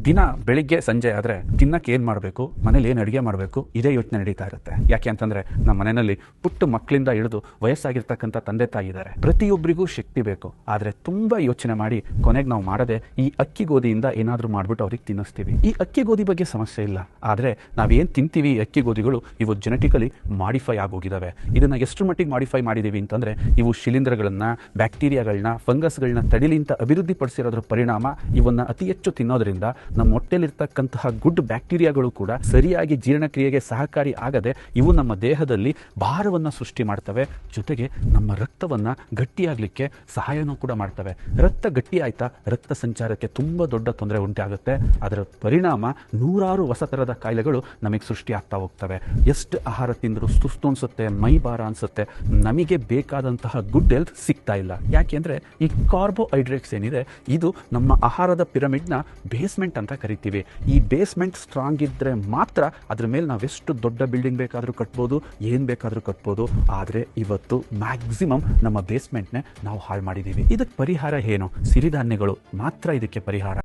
ದಿನ ಬೆಳಿಗ್ಗೆ ಸಂಜೆ ಆದರೆ ತಿನ್ನಕ್ಕೆ ಏನು ಮಾಡಬೇಕು, ಮನೇಲಿ ಏನು ಅಡುಗೆ ಮಾಡಬೇಕು, ಇದೇ ಯೋಚನೆ ನಡೀತಾ ಇರುತ್ತೆ. ಯಾಕೆ ಅಂತಂದರೆ ನಮ್ಮ ಮನೆಯಲ್ಲಿ ಪುಟ್ಟ ಮಕ್ಕಳಿಂದ ಹಿಡಿದು ವಯಸ್ಸಾಗಿರ್ತಕ್ಕಂಥ ತಂದೆ ತಾಯಿ ಇದ್ದಾರೆ. ಪ್ರತಿಯೊಬ್ಬರಿಗೂ ಶಕ್ತಿ ಬೇಕು. ಆದರೆ ತುಂಬ ಯೋಚನೆ ಮಾಡಿ ಕೊನೆಗೆ ನಾವು ಮಾಡದೆ ಈ ಅಕ್ಕಿ ಗೋಧಿಯಿಂದ ಏನಾದರೂ ಮಾಡಿಬಿಟ್ಟು ಅವ್ರಿಗೆ ತಿನ್ನಿಸ್ತೀವಿ. ಈ ಅಕ್ಕಿ ಗೋಧಿ ಬಗ್ಗೆ ಸಮಸ್ಯೆ ಇಲ್ಲ, ಆದರೆ ನಾವೇನು ತಿಂತೀವಿ ಈ ಅಕ್ಕಿ ಗೋಧಿಗಳು ಇವು ಜೆನೆಟಿಕಲಿ ಮಾಡಿಫೈ ಆಗೋಗಿದ್ದಾವೆ. ಇದನ್ನು ಎಷ್ಟು ಮಟ್ಟಿಗೆ ಮಾಡಿಫೈ ಮಾಡಿದ್ದೀವಿ ಅಂತಂದರೆ ಇವು ಶಿಲೀಂಧ್ರಗಳನ್ನು, ಬ್ಯಾಕ್ಟೀರಿಯಾಗಳನ್ನ, ಫಂಗಸ್ಗಳನ್ನ ತಡಿಲಿ ಅಂತ ಅಭಿವೃದ್ಧಿ ಪಡಿಸಿರೋದ್ರ ಪರಿಣಾಮ ಇವನ್ನ ಅತಿ ಹೆಚ್ಚು ತಿನ್ನೋದ್ರಿಂದ ನಮ್ಮ ಹೊಟ್ಟೆಲಿರ್ತಕ್ಕಂತಹ ಗುಡ್ ಬ್ಯಾಕ್ಟೀರಿಯಾಗಳು ಕೂಡ ಸರಿಯಾಗಿ ಜೀರ್ಣಕ್ರಿಯೆಗೆ ಸಹಕಾರಿ ಆಗದೆ ಇವು ನಮ್ಮ ದೇಹದಲ್ಲಿ ಭಾರವನ್ನು ಸೃಷ್ಟಿ ಮಾಡ್ತವೆ. ಜೊತೆಗೆ ನಮ್ಮ ರಕ್ತವನ್ನು ಗಟ್ಟಿಯಾಗಲಿಕ್ಕೆ ಸಹಾಯನೂ ಕೂಡ ಮಾಡ್ತವೆ. ರಕ್ತ ಗಟ್ಟಿ ಆಯ್ತಾ ರಕ್ತ ಸಂಚಾರಕ್ಕೆ ತುಂಬ ದೊಡ್ಡ ತೊಂದರೆ ಉಂಟಾಗುತ್ತೆ. ಅದರ ಪರಿಣಾಮ ನೂರಾರು ಹೊಸ ಥರದ ಕಾಯಿಲೆಗಳು ನಮಗೆ ಸೃಷ್ಟಿ ಆಗ್ತಾ ಹೋಗ್ತವೆ. ಎಷ್ಟು ಆಹಾರ ತಿಂದರೂ ಸುಸ್ತು ಅನಿಸುತ್ತೆ, ಮೈ ಭಾರ ಅನಿಸುತ್ತೆ, ನಮಗೆ ಬೇಕಾದಂತಹ ಗುಡ್ ಹೆಲ್ತ್ ಸಿಗ್ತಾ ಇಲ್ಲ. ಯಾಕೆಂದರೆ ಈ ಕಾರ್ಬೋಹೈಡ್ರೇಟ್ಸ್ ಏನಿದೆ ಇದು ನಮ್ಮ ಆಹಾರದ ಪಿರಮಿಡ್ನ ಬೇಸ್ಮೆಂಟ್ ಅಂತ ಕರಿತೀವಿ. ಈ ಬೇಸ್ಮೆಂಟ್ ಸ್ಟ್ರಾಂಗ್ ಇದ್ದರೆ ಮಾತ್ರ ಅದ್ರ ಮೇಲೆ ನಾವೆಷ್ಟು ದೊಡ್ಡ ಬಿಲ್ಡಿಂಗ್ ಬೇಕಾದರೂ ಕಟ್ಬೋದು, ಏನು ಬೇಕಾದರೂ ಕಟ್ಬೋದು. ಆದರೆ ಇವತ್ತು ಮ್ಯಾಕ್ಸಿಮಮ್ ನಮ್ಮ ಬೇಸ್ಮೆಂಟ್ನೇ ನಾವು ಹಾಳು ಮಾಡಿದ್ದೀವಿ. ಇದಕ್ಕೆ ಪರಿಹಾರ ಏನು? ಸಿರಿಧಾನ್ಯಗಳು ಮಾತ್ರ ಇದಕ್ಕೆ ಪರಿಹಾರ.